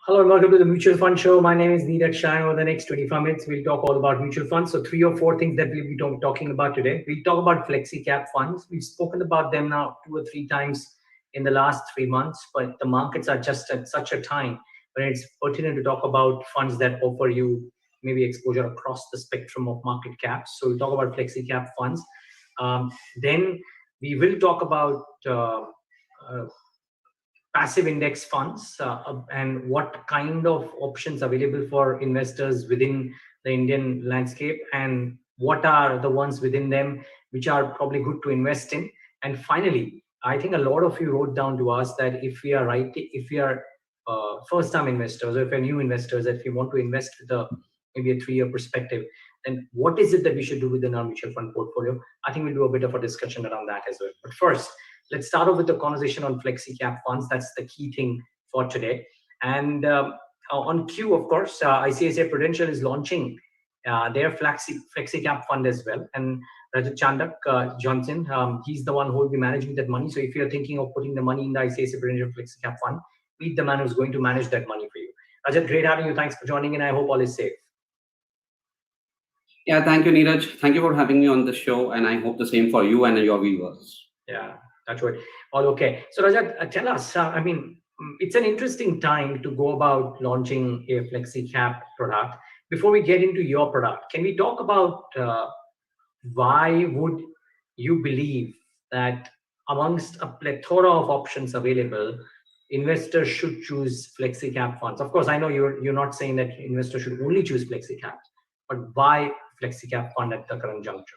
Hello and welcome to the Mutual Fund Show. My name is Neeraj Shah. Over the next 25 minutes, we'll talk all about mutual funds. So, three or four things that we'll be talking about today. We'll talk about Flexicap funds. We've spoken about them now two or three times in the last 3 months, but the markets are just at such a time when it's pertinent to talk about funds that offer you maybe exposure across the spectrum of market caps. So, we'll talk about Flexicap funds. Then we will talk about uh, passive index funds and what kind of options available for investors within the Indian landscape and what are the ones within them which are probably good to invest in. And finally, I think a lot of you wrote down to us that if we are first time investors or if we're new investors, that if we want to invest with maybe a 3 year perspective, then what is it that we should do within our mutual fund portfolio? I think we'll do a bit of a discussion around that as well. But first, let's start off with the conversation on FlexiCap funds. That's the key thing for today. And on Q, of course, ICICI Prudential is launching their FlexiCap fund as well. And Rajat Chandak Johnson, he's the one who will be managing that money. So if you're thinking of putting the money in the ICICI Prudential FlexiCap fund, meet the man who's going to manage that money for you. Rajat, great having you. Thanks for joining in. I hope all is safe. Yeah, thank you, Neeraj. Thank you for having me on the show, and I hope the same for you and your viewers. Yeah, that's right. All okay. So Rajat, tell us. It's an interesting time to go about launching a flexi cap product. Before we get into your product, can we talk about why would you believe that amongst a plethora of options available, investors should choose flexi cap funds? Of course, I know you're not saying that investors should only choose flexi caps, but why flexi cap fund at the current juncture?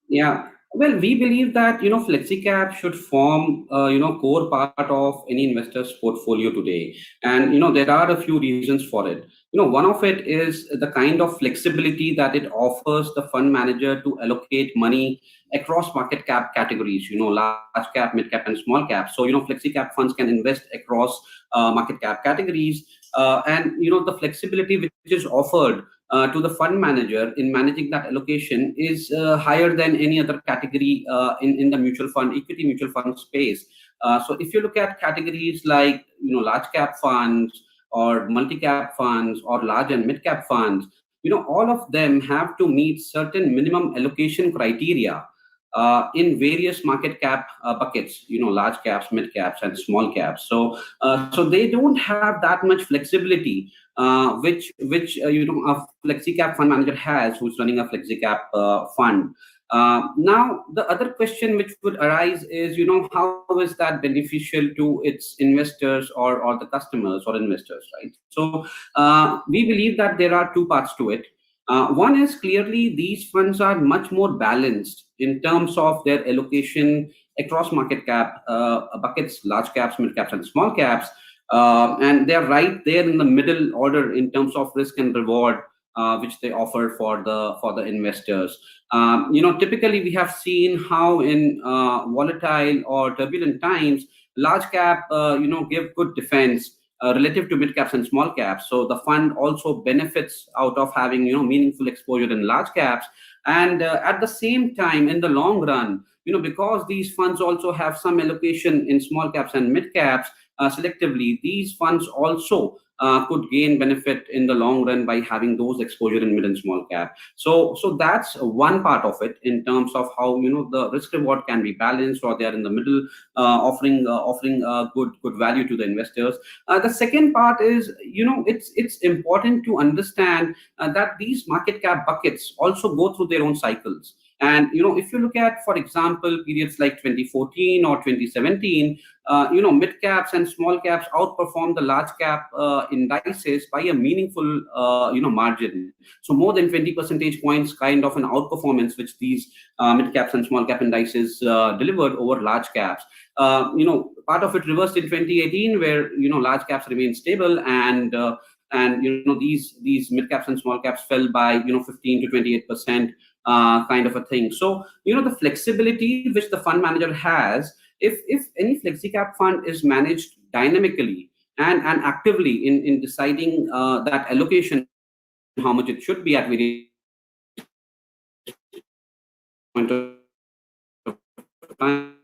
Yeah, well, we believe that FlexiCap should form core part of any investor's portfolio today, and there are a few reasons for it. One of it is the kind of flexibility that it offers the fund manager to allocate money across market cap categories. Large cap, mid cap, and small cap. So FlexiCap funds can invest across market cap categories, and the flexibility which is offered to the fund manager in managing that allocation is higher than any other category in the equity mutual fund space. So if you look at categories like large cap funds or multi cap funds or large and mid cap funds, all of them have to meet certain minimum allocation criteria in various market cap buckets, large caps, mid caps, and small caps. So they don't have that much flexibility, which a FlexiCap fund manager has, who's running a FlexiCap fund. Now, the other question which would arise is, how is that beneficial to its investors or the customers or investors, right? So we believe that there are two parts to it. One is clearly these funds are much more balanced in terms of their allocation across market cap buckets, large caps, mid caps, and small caps. And they're right there in the middle order in terms of risk and reward, which they offer for the investors. Typically we have seen how in volatile or turbulent times, large cap give good defense relative to mid caps and small caps. So the fund also benefits out of having meaningful exposure in large caps, and at the same time, in the long run, because these funds also have some allocation in small caps and mid caps, selectively, these funds also could gain benefit in the long run by having those exposure in mid and small cap. So that's one part of it in terms of how the risk reward can be balanced, or they are in the middle, offering good value to the investors. The second part is it's important to understand that these market cap buckets also go through their own cycles. And if you look at, for example, periods like 2014 or 2017, mid caps and small caps outperform the large cap indices by a meaningful margin. So more than 20 percentage points kind of an outperformance which these mid caps and small cap indices delivered over large caps. Part of it reversed in 2018, where large caps remained stable, and these mid caps and small caps fell by 15 to 28%, kind of a thing. So the flexibility which the fund manager has, if any FlexiCap fund is managed dynamically and actively in deciding that allocation, how much it should be at various point of time,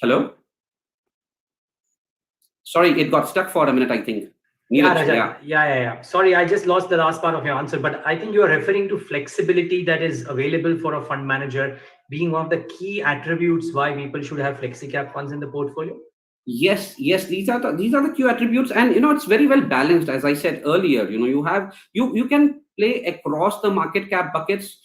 Hello? Sorry, it got stuck for a minute, I think. Yeah, Neeraj, Rajat. Yeah. Sorry, I just lost the last part of your answer, but I think you are referring to flexibility that is available for a fund manager being one of the key attributes why people should have FlexiCap funds in the portfolio. Yes, these are the key attributes, and it's very well balanced. As I said earlier, you can play across the market cap buckets,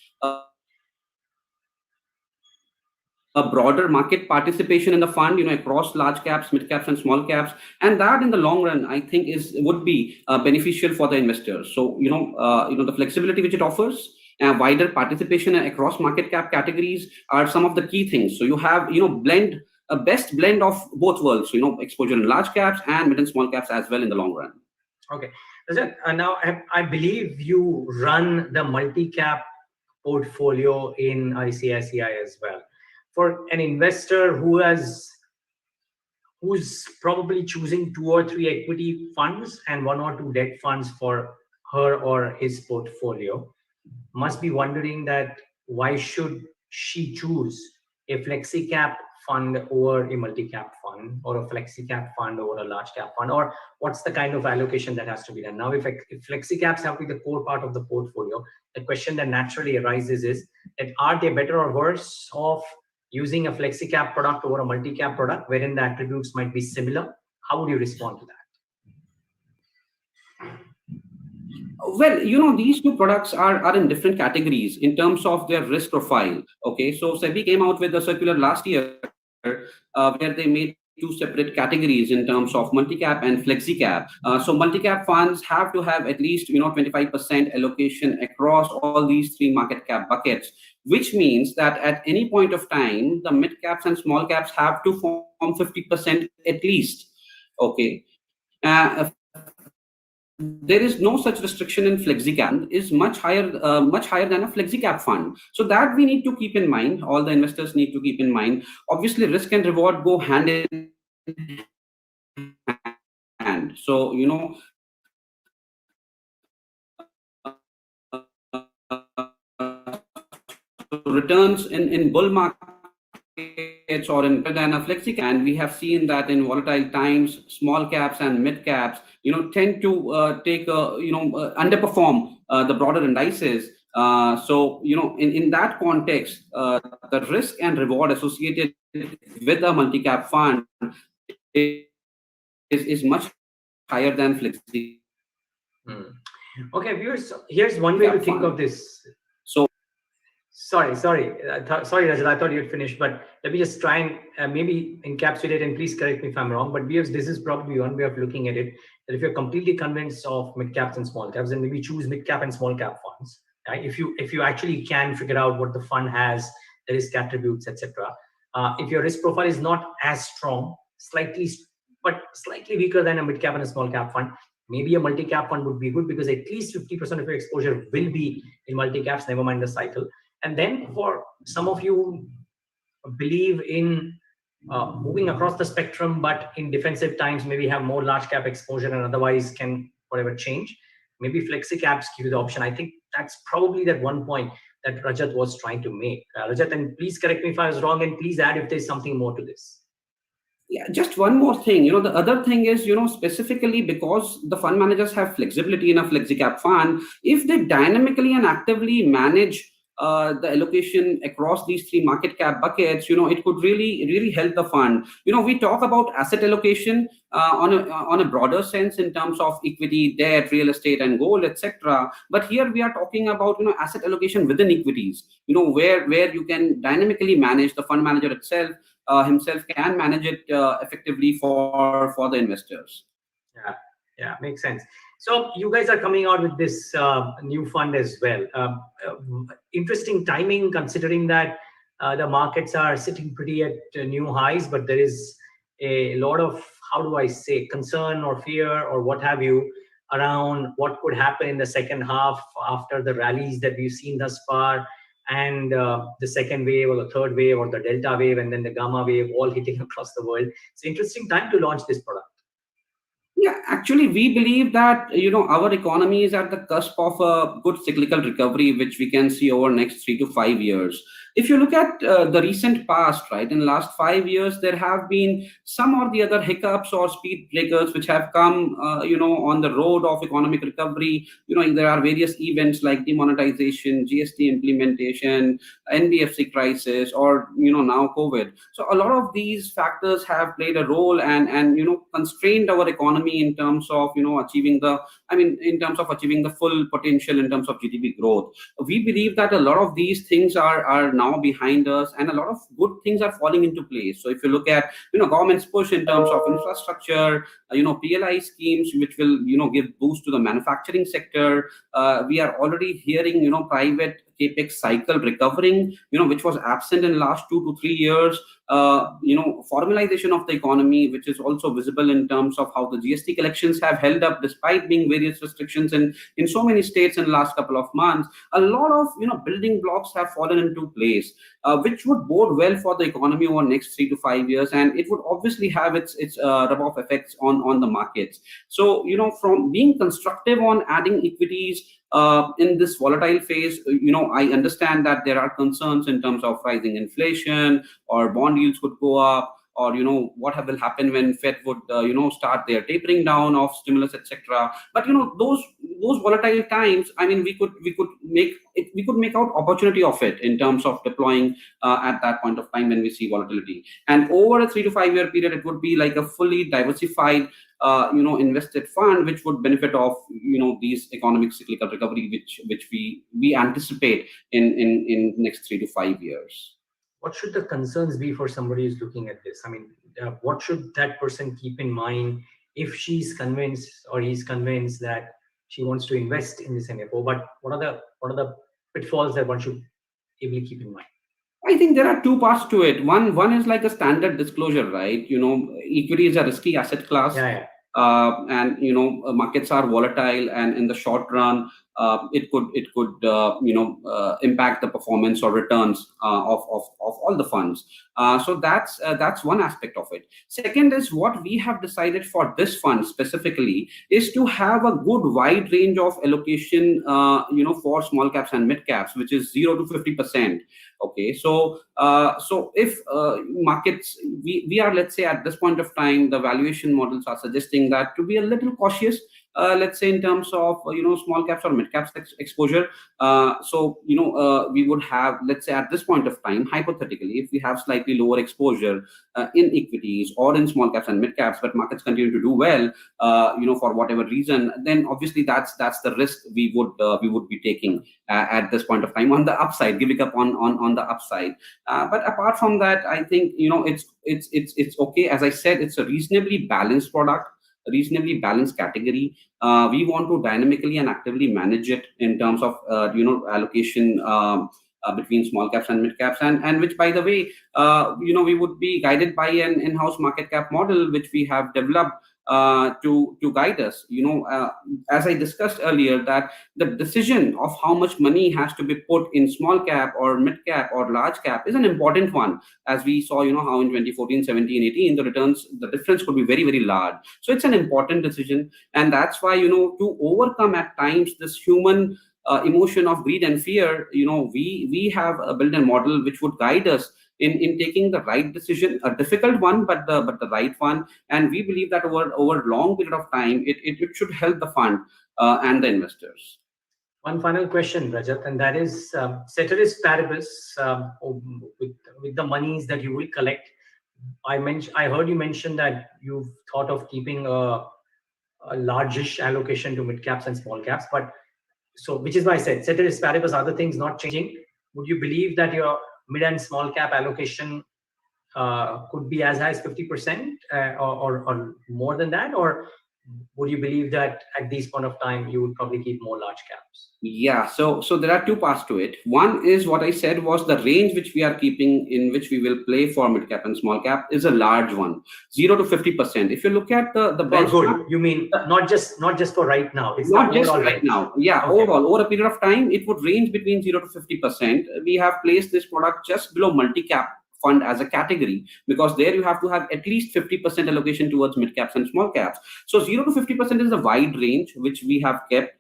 a broader market participation in the fund, across large caps, mid caps, and small caps, and that in the long run, I think would be beneficial for the investors. So the flexibility which it offers, wider participation across market cap categories are some of the key things. So you have blend a best blend of both worlds. So, exposure in large caps and mid and small caps as well in the long run. Okay, Rajat, now I believe you run the multi-cap portfolio in ICICI as well. For an investor who's probably choosing 2 or 3 equity funds and 1 or 2 debt funds for her or his portfolio, must be wondering that why should she choose a FlexiCap fund over a multi-cap fund, or a FlexiCap fund over a large cap fund, or what's the kind of allocation that has to be done? Now, if FlexiCaps have to be the core part of the portfolio, the question that naturally arises is that are they better or worse off using a FlexiCap product over a multi-cap product wherein the attributes might be similar? How would you respond to that? Well, these two products are in different categories in terms of their risk profile. Okay, so SEBI came out with a circular last year where they made 2 separate categories in terms of multi-cap and flexi-cap. So multi-cap funds have to have at least 25% allocation across all these 3 market cap buckets, which means that at any point of time, the mid caps and small caps have to form 50% at least. Okay. There is no such restriction in FlexiCap, is much higher than a FlexiCap fund. So that we need to keep in mind. All the investors need to keep in mind. Obviously, risk and reward go hand in hand. So returns in bull markets or in than a FlexiCap, and we have seen that in volatile times, small caps and mid caps tend to underperform the broader indices. So in that context, the risk and reward associated with a multi-cap fund is much higher than Flexi. Okay, viewers, here's one way to think of this. So sorry, Rajat, I thought you had finished, but let me just try and maybe encapsulate, and please correct me if I'm wrong, but viewers, this is probably one way of looking at it, that if you're completely convinced of mid caps and small caps, then maybe choose mid cap and small cap funds. Right? If you actually can figure out what the fund has, the risk attributes, etc. If your risk profile is not as strong, slightly weaker than a mid cap and a small cap fund, maybe a multi-cap fund would be good, because at least 50% of your exposure will be in multi-caps, never mind the cycle. And then for some of you who believe in moving across the spectrum, but in defensive times, maybe have more large cap exposure and otherwise can whatever change, maybe FlexiCaps give you the option. I think that's probably that one point that Rajat was trying to make. Rajat, and please correct me if I was wrong, and please add if there's something more to this. Yeah, just one more thing. The other thing is, specifically because the fund managers have flexibility in a FlexiCap fund, if they dynamically and actively manage the allocation across these 3 market cap buckets, it could really help the fund. We talk about asset allocation on a broader sense in terms of equity, debt, real estate, and gold, etc. But here we are talking about asset allocation within equities. Where you can dynamically manage, the fund manager itself himself can manage it effectively for the investors. Yeah, makes sense. So you guys are coming out with this new fund as well. Interesting timing, considering that the markets are sitting pretty at new highs, but there is a lot of, how do I say, concern or fear or what have you around what could happen in the second half after the rallies that we've seen thus far, and the second wave or the third wave or the Delta wave and then the Gamma wave all hitting across the world. It's an interesting time to launch this product. Yeah, actually, we believe that our economy is at the cusp of a good cyclical recovery, which we can see over next 3 to 5 years. If you look at the recent past, right, in the last 5 years, there have been some or the other hiccups or speed breakers which have come, on the road of economic recovery. There are various events like demonetization, GST implementation, NBFC crisis, or now COVID. So a lot of these factors have played a role and constrained our economy in terms of achieving the full potential in terms of GDP growth. We believe that a lot of these things are now behind us, and a lot of good things are falling into place. So if you look at government's push in terms of infrastructure, PLI schemes which will give boost to the manufacturing sector. We are already hearing private capex cycle recovering, which was absent in last 2 to 3 years. Formalization of the economy, which is also visible in terms of how the GST collections have held up despite being various restrictions in so many states in the last couple of months. A lot of building blocks have fallen into place, which would bode well for the economy over next 3 to 5 years, and it would obviously have its rub-off effects on the markets. So from being constructive on adding equities in this volatile phase, I understand that there are concerns in terms of rising inflation, or bond yields could go up, or what will happen when Fed would start their tapering down of stimulus, etc. But those volatile times, I mean, we could make out opportunity of it in terms of deploying at that point of time when we see volatility. And over a 3 to 5 year period, it would be like a fully diversified invested fund, which would benefit of these economic cyclical recovery, which we anticipate in next 3 to 5 years. What should the concerns be for somebody who's looking at this? I mean, what should that person keep in mind if she's convinced or he's convinced that she wants to invest in this NFO? But what are the pitfalls that one should able keep in mind? I think there are two parts to it. One is like a standard disclosure, right? Equity is a risky asset class. Yeah. And markets are volatile, and in the short run, it could impact the performance or returns of all the funds. So that's one aspect of it. Second is what we have decided for this fund specifically is to have a good wide range of allocation, for small caps and mid caps, which is 0 to 50%. Okay, so if markets, we are, let's say at this point of time, the valuation models are suggesting that to be a little cautious, let's say in terms of small caps or mid caps exposure. We would have, let's say at this point of time, hypothetically, if we have slightly lower exposure in equities or in small caps and mid caps, but markets continue to do well, for whatever reason, then obviously that's the risk we would be taking at this point of time on the upside, giving up on the upside. But apart from that, I think it's okay. As I said, it's a reasonably balanced product, a reasonably balanced category. We want to dynamically and actively manage it in terms of allocation between small caps and mid caps, and which, by the way, we would be guided by an in-house market cap model which we have developed to guide us. As I discussed earlier, that the decision of how much money has to be put in small cap or mid cap or large cap is an important one. As we saw, how in 2014, 17, 18, the returns, the difference could be very, very large. So it's an important decision, and that's why to overcome at times this human emotion of greed and fear, we have built a model which would guide us in taking the right decision, a difficult one, but the right one. And we believe that over long period of time, it should help the fund and the investors. One final question, Rajat, and that is, ceteris paribus, with the monies that you will collect. I heard you mention that you've thought of keeping a largish allocation to mid caps and small caps, but so which is why I said ceteris paribus, other things not changing. Would you believe that your mid and small cap allocation could be as high as 50% or more than that? Or would you believe that at this point of time, you would probably keep more large caps? Yeah, so there are two parts to it. One is what I said was the range which we are keeping, in which we will play for mid cap and small cap, is a large one, 0 to 50%. If you look at the benchmark, you mean not just for right now? It's not just right now. Yeah, okay. Overall, over a period of time, it would range between 0 to 50%. We have placed this product just below multi cap fund as a category, because there you have to have at least 50% allocation towards mid caps and small caps. So 0 to 50% is a wide range which we have kept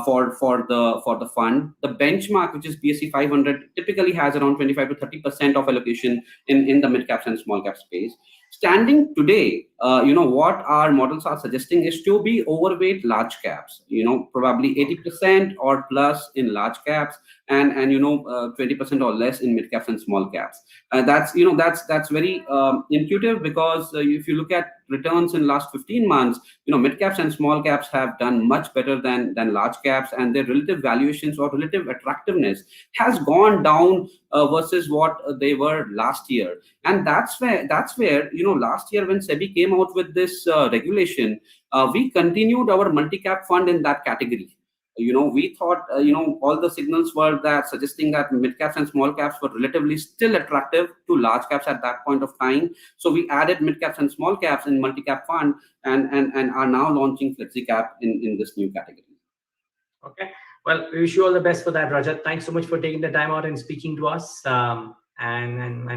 for the fund. The benchmark, which is BSE 500, typically has around 25 to 30% of allocation in the mid caps and small cap space. Standing today, what our models are suggesting is to be overweight large caps, probably 80% or plus in large caps, and 20% or less in mid caps and small caps. That's very intuitive, because if you look at returns in last 15 months, mid caps and small caps have done much better than large caps, and their relative valuations or relative attractiveness has gone down versus what they were last year. And that's where last year when SEBI came out with this regulation, we continued our multi-cap fund in that category. We thought, all the signals were that suggesting that mid caps and small caps were relatively still attractive to large caps at that point of time. So we added mid caps and small caps in multi-cap fund, and are now launching Flexicap in this new category. Okay. Well, we wish you all the best for that, Rajat. Thanks so much for taking the time out and speaking to us. And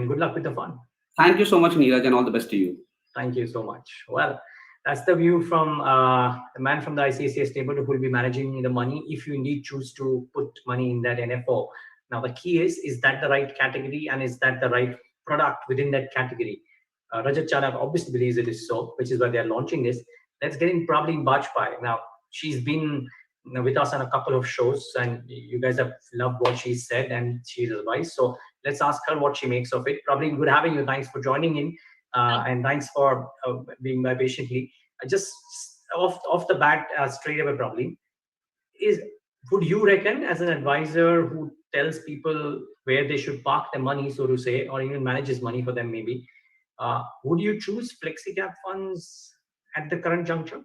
good luck with the fund. Thank you so much, Neeraj, and all the best to you. Thank you so much. Well, that's the view from the man from the ICICI stable who will be managing the money if you indeed choose to put money in that NFO. Now, the key is that the right category, and is that the right product within that category? Rajat Chandak obviously believes it is so, which is why they're launching this. Let's get in Prableen Bajpai. Now, she's been with us on a couple of shows, and you guys have loved what she said and she's advised. So let's ask her what she makes of it. Prableen, good having you. Thanks for joining in. And thanks for being by patiently. Just off the bat, straight away, Prableen, would you reckon, as an advisor who tells people where they should park their money, so to say, or even manages money for them, maybe, would you choose Flexicap funds at the current juncture?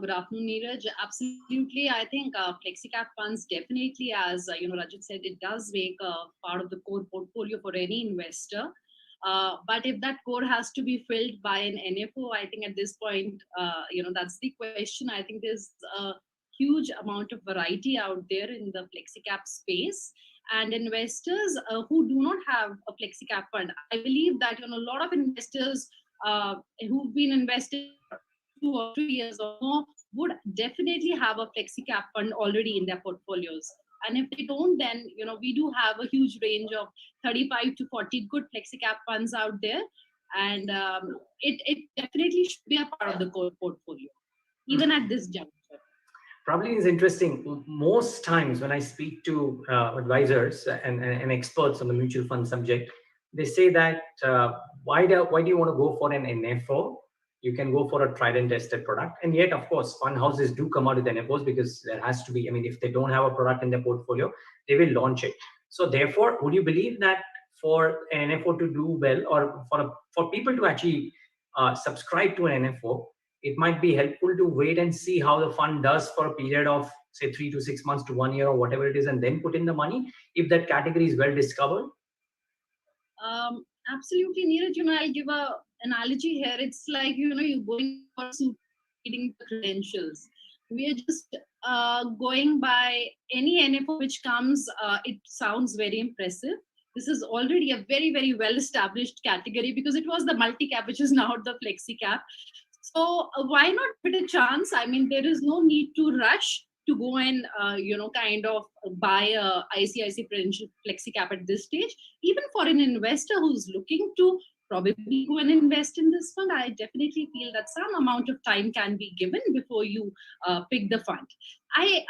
Good afternoon, Neeraj. Absolutely. I think Flexicap funds definitely, as Rajat said, it does make a part of the core portfolio for any investor. But if that core has to be filled by an NFO, I think at this point, that's the question. I think there's a huge amount of variety out there in the Flexicap space, and investors who do not have a Flexicap fund, I believe that a lot of investors who've been investing 2 or 3 years or more would definitely have a Flexicap fund already in their portfolios. And if they don't, then we do have a huge range of 35 to 40 good Flexicap funds out there, and it definitely should be a part of the core portfolio, even at this juncture. Probably is interesting. Most times when I speak to advisors and experts on the mutual fund subject, they say that why do you want to go for an NFO? You can go for a tried and tested product. And yet, of course, fund houses do come out with NFOs, because there has to be, if they don't have a product in their portfolio, they will launch it. So therefore, would you believe that for an NFO to do well, or for people to actually subscribe to an NFO, it might be helpful to wait and see how the fund does for a period of, say, 3 to 6 months to 1 year or whatever it is, and then put in the money if that category is well discovered? Absolutely, Neeraj. I'll give a analogy here. It's like, you're going for reading the credentials. We are just going by any NFO which comes. It sounds very impressive. This is already a very, very well-established category, because it was the multi-cap, which is now the Flexicap. So why not give it a chance? There is no need to rush to go and kind of buy a ICICI Prudential Flexicap at this stage. Even for an investor who's looking to probably go and invest in this fund, I definitely feel that some amount of time can be given before you pick the fund. I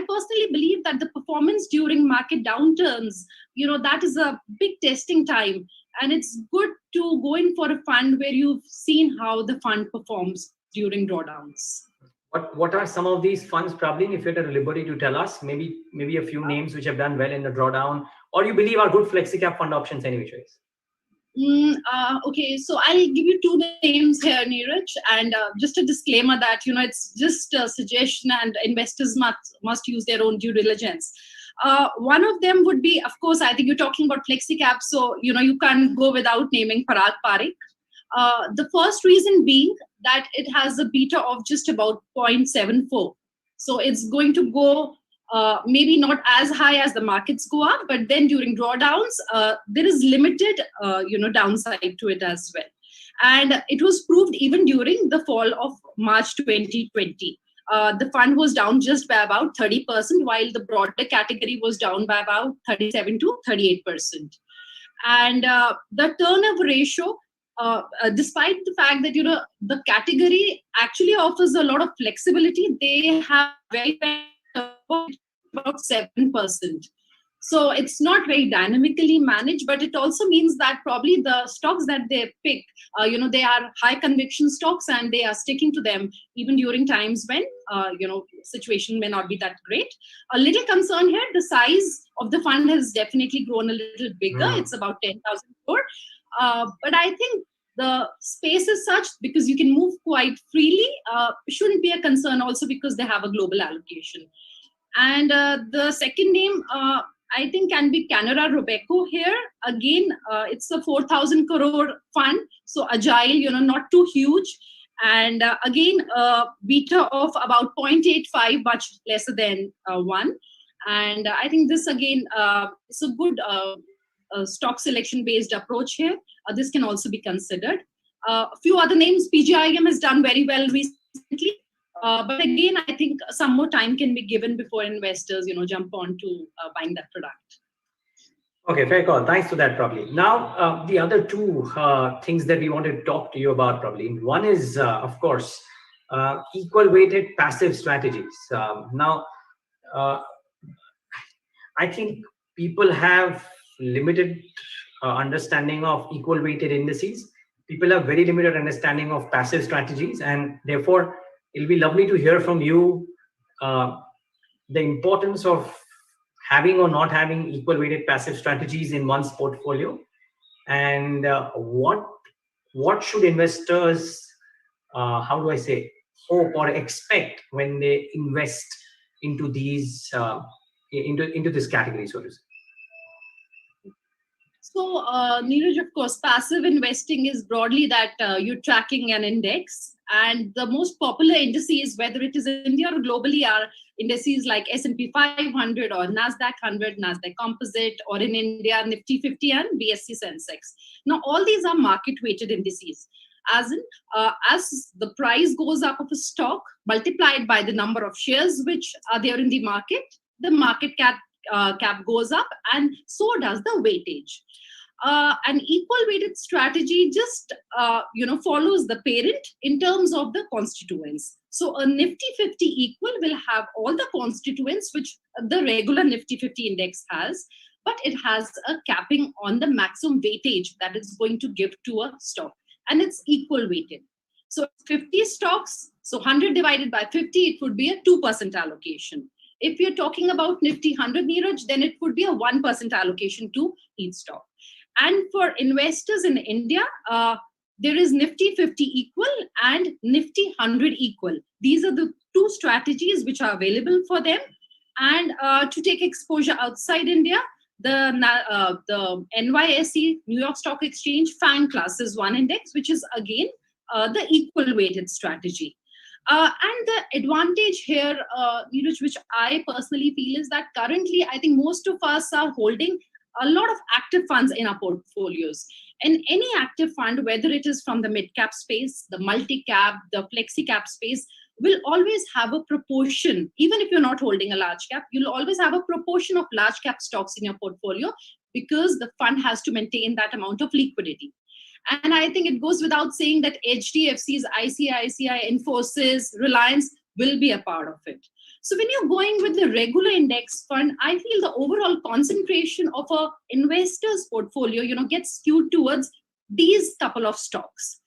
personally believe that the performance during market downturns, that is a big testing time, and it's good to go in for a fund where you've seen how the fund performs during drawdowns. What are some of these funds, Prableen, if you're at liberty to tell us? Maybe a few names which have done well in the drawdown, or you believe are good Flexicap fund options anyway? Okay, so I'll give you 2 names here, Neeraj, and just a disclaimer that it's just a suggestion, and investors must use their own due diligence. One of them would be, of course, I think you're talking about Flexicap, so you can't go without naming Parag Parikh. The first reason being that it has a beta of just about 0.74. So it's going to go maybe not as high as the markets go up, but then during drawdowns, there is limited, downside to it as well. And it was proved even during the fall of March 2020. The fund was down just by about 30%, while the broader category was down by about 37 to 38%. And the turnover ratio, despite the fact that the category actually offers a lot of flexibility, they have very about 7%. So it's not very dynamically managed, but it also means that probably the stocks that they pick, they are high conviction stocks and they are sticking to them even during times when, situation may not be that great. A little concern here, the size of the fund has definitely grown a little bigger. It's about 10,000 crore. But I think the space is such, because you can move quite freely, shouldn't be a concern also because they have a global allocation. And the second name, I think, can be Canara Robeco here. Again, it's a 4,000 crore fund, so agile, not too huge. And again, beta of about 0.85, much lesser than 1. And I think this, again, is a good stock selection-based approach here. This can also be considered. A few other names, PGIM has done very well recently. But again, I think some more time can be given before investors, jump on to buying that product. Okay, fair call. Thanks for that, Prableen. Now, the other two things that we wanted to talk to you about, Prableen. One is, of course, equal weighted passive strategies. Now, I think people have limited understanding of equal weighted indices. People have very limited understanding of passive strategies, and therefore, it'll be lovely to hear from you the importance of having or not having equal weighted passive strategies in one's portfolio, and what should investors, hope or expect when they invest into these into this category, so to say. So, Neeraj, of course, passive investing is broadly that you're tracking an index. And the most popular indices, whether it is in India or globally, are indices like S&P 500 or NASDAQ 100, NASDAQ Composite, or in India, Nifty 50 and BSE Sensex. Now, all these are market-weighted indices. As in, as the price goes up of a stock, multiplied by the number of shares which are there in the market cap goes up, and so does the weightage. An equal weighted strategy just follows the parent in terms of the constituents. So a Nifty 50 equal will have all the constituents which the regular Nifty 50 index has, but it has a capping on the maximum weightage that it's going to give to a stock, and it's equal weighted. So 50 stocks, so 100 divided by 50, it would be a 2% allocation. If you're talking about Nifty 100, Neeraj, then it would be a 1% allocation to each stock. And for investors in India, there is Nifty 50 equal and Nifty 100 equal. These are the two strategies which are available for them. And to take exposure outside India, the NYSE, New York Stock Exchange, FANG Class is one index, which is again the equal weighted strategy. And the advantage here, which I personally feel, is that currently I think most of us are holding a lot of active funds in our portfolios. And any active fund, whether it is from the mid-cap space, the multi-cap, the flexi-cap space, will always have a proportion. Even if you're not holding a large cap, you'll always have a proportion of large cap stocks in your portfolio, because the fund has to maintain that amount of liquidity. And I think it goes without saying that HDFCs, ICICI, Infosys, Reliance will be a part of it. So when you're going with the regular index fund, I feel the overall concentration of a investor's portfolio, gets skewed towards these couple of stocks.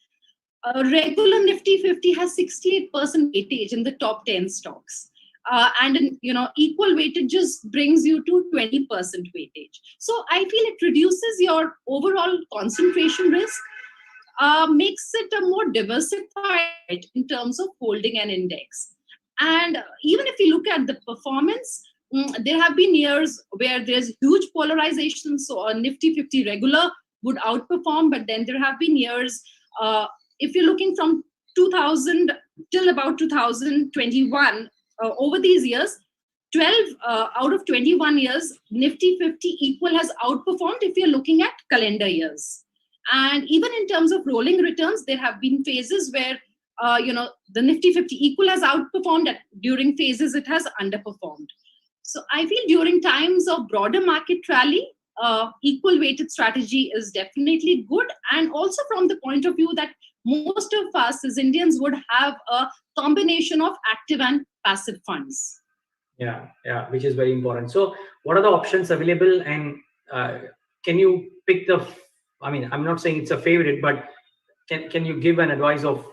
A regular Nifty 50 has 68% weightage in the top 10 stocks. And equal weightage just brings you to 20% weightage. So I feel it reduces your overall concentration risk, makes it a more diversified in terms of holding an index. And even if you look at the performance, there have been years where there's huge polarization. So a Nifty 50 regular would outperform, but then there have been years, if you're looking from 2000 till about 2021, over these years, out of 21 years, Nifty 50 equal has outperformed if you're looking at calendar years. And even in terms of rolling returns, there have been phases where the Nifty 50 equal has outperformed. During phases, it has underperformed. So I feel during times of broader market rally, equal weighted strategy is definitely good. And also from the point of view that most of us as Indians would have a combination of active and passive funds. Yeah, which is very important. So what are the options available, and can you pick I'm not saying it's a favorite, but can you give an advice of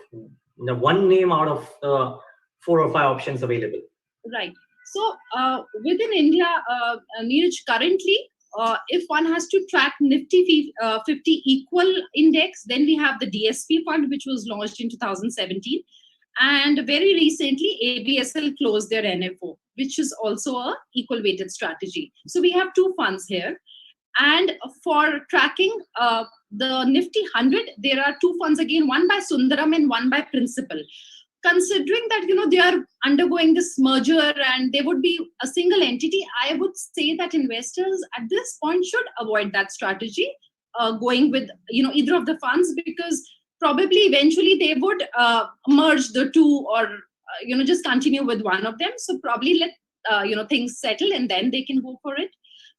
the one name out of the 4 or 5 options available? Right. So within India, Neeraj, currently, if one has to track Nifty 50 equal index, then we have the DSP fund, which was launched in 2017. And very recently, ABSL closed their NFO, which is also a equal weighted strategy. So we have 2 funds here. And for tracking the Nifty 100, there are 2 funds again, one by Sundaram and one by Principal. Considering that, they are undergoing this merger and they would be a single entity, I would say that investors at this point should avoid that strategy, going with, either of the funds, because probably eventually they would merge the 2 or, just continue with one of them. So probably let, things settle and then they can go for it.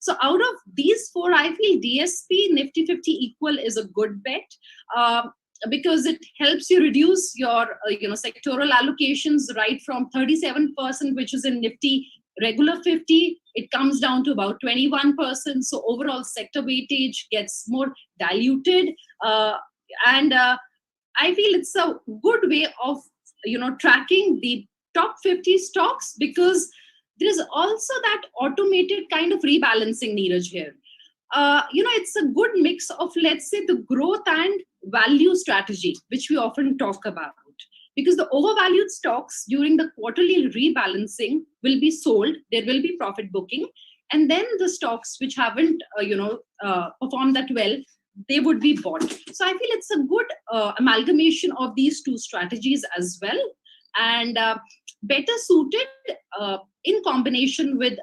So out of these 4, I feel DSP Nifty 50 equal is a good bet, because it helps you reduce your sectoral allocations right from 37%, which is in Nifty regular 50. It comes down to about 21%. So overall sector weightage gets more diluted, and I feel it's a good way of tracking the top 50 stocks, because there is also that automated kind of rebalancing, Neeraj, here. It's a good mix of, let's say, the growth and value strategy, which we often talk about. Because the overvalued stocks during the quarterly rebalancing will be sold, there will be profit booking, and then the stocks which haven't, performed that well, they would be bought. So I feel it's a good amalgamation of these 2 strategies as well, and better suited in combination with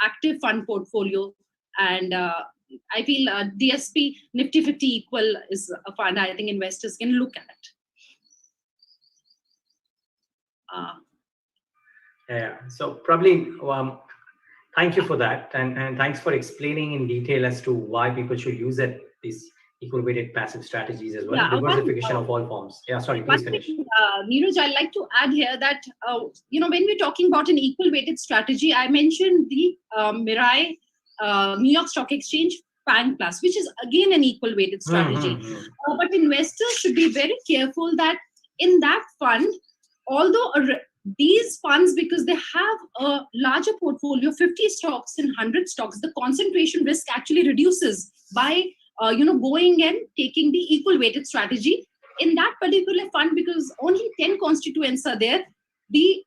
active fund portfolio. And I feel DSP Nifty 50 equal is a fund I think investors can look at. So Prableen, thank you for that, and thanks for explaining in detail as to why people should use these equal weighted passive strategies as well. Yeah, diversification of all forms. Yeah, sorry, please finish. Neeraj, I'd like to add here that when we're talking about an equal weighted strategy, I mentioned the Mirai New York Stock Exchange PAN Plus, which is again an equal weighted strategy. But investors should be very careful that in that fund, although these funds, because they have a larger portfolio, 50 stocks and 100 stocks, the concentration risk actually reduces by going and taking the equal weighted strategy in that particular fund, because only 10 constituents are there. The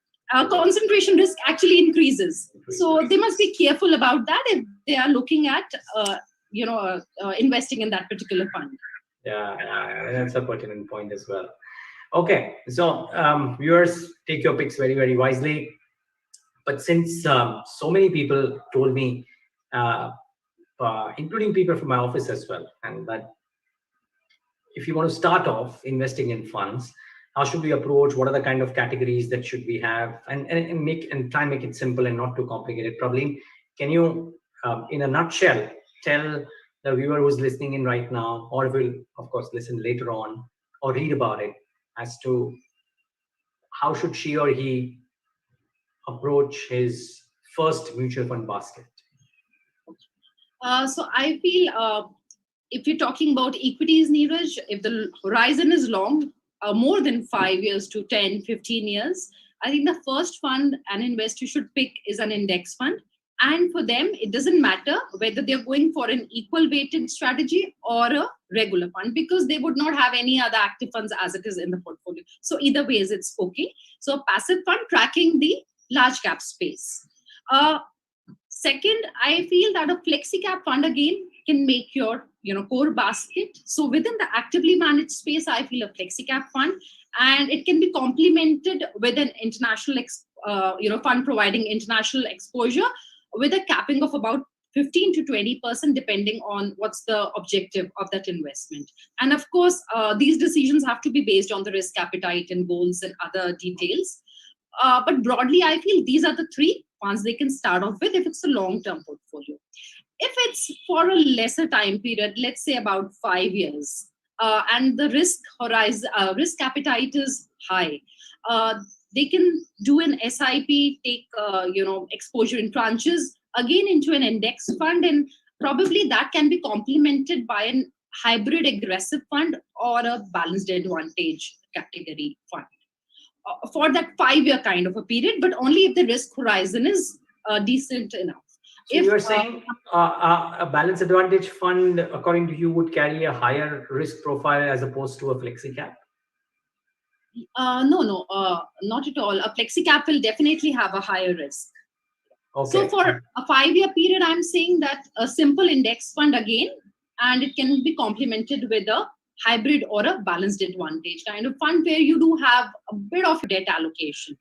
concentration risk actually increases. So they must be careful about that if they are looking at investing in that particular fund. Yeah, that's a pertinent point as well. Okay, so viewers, take your picks very, very wisely. But since so many people told me, including people from my office as well, and that if you want to start off investing in funds, how should we approach? What are the kind of categories that should we have? And try and make it simple and not too complicated. Prableen, can you, in a nutshell, tell the viewer who's listening in right now, or will of course listen later on, or read about it, as to how should she or he approach his first mutual fund basket? So I feel if you're talking about equities, Neeraj, if the horizon is long, more than 5 years to 10, 15 years, I think the first fund an investor should pick is an index fund. And for them, it doesn't matter whether they're going for an equal weighted strategy or a regular fund, because they would not have any other active funds as it is in the portfolio. So either ways, it's okay. So passive fund tracking the large cap space. Second, I feel that a Flexicap fund again can make your core basket. So within the actively managed space, I feel a Flexicap fund, and it can be complemented with an international fund providing international exposure with a capping of about 15 to 20%, depending on what's the objective of that investment. And of course, these decisions have to be based on the risk appetite and goals and other details. But broadly, I feel these are the three funds they can start off with if it's a long-term portfolio. If it's for a lesser time period, let's say about 5 years, and the risk appetite is high, they can do an SIP, take exposure in tranches, again into an index fund, and probably that can be complemented by an hybrid aggressive fund or a balanced advantage category fund for that 5-year kind of a period, but only if the risk horizon is decent enough. So you're saying a balanced advantage fund, according to you, would carry a higher risk profile as opposed to a Flexicap? No, not at all. A Flexicap will definitely have a higher risk. Okay. So for a 5-year period, I'm saying that a simple index fund again, and it can be complemented with a hybrid or a balanced advantage kind of fund where you do have a bit of debt allocation.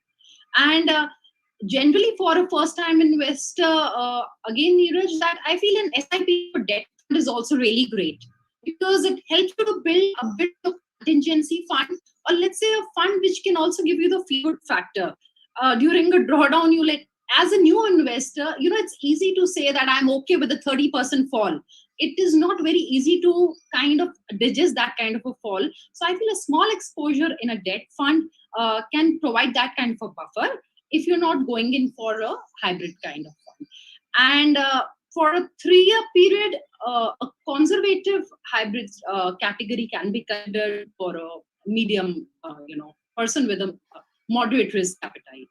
And generally for a first-time investor, again, Neeraj, that I feel an SIP for debt fund is also really great because it helps you to build a bit of contingency fund, or let's say a fund which can also give you the feel-good factor. During a drawdown, you as a new investor, it's easy to say that I'm okay with a 30% fall. It is not very easy to kind of digest that kind of a fall. So I feel a small exposure in a debt fund can provide that kind of a buffer if you're not going in for a hybrid kind of fund. And for a 3-year period, a conservative hybrid category can be considered for a medium, person with a moderate risk appetite.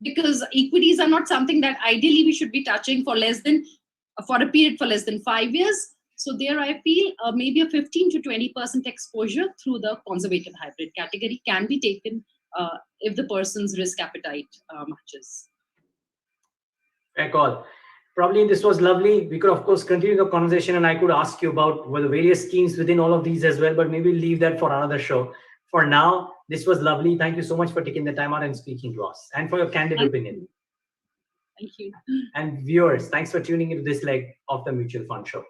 Because equities are not something that ideally we should be touching for a period for less than 5 years. So there I feel maybe a 15 to 20% exposure through the conservative hybrid category can be taken if the person's risk appetite matches. Fair call. Probably this was lovely. We could, of course, continue the conversation and I could ask you about the various schemes within all of these as well, but maybe leave that for another show. For now, this was lovely. Thank you so much for taking the time out and speaking to us and for your candid opinion. Thank you. And viewers, thanks for tuning into this leg of the Mutual Fund Show.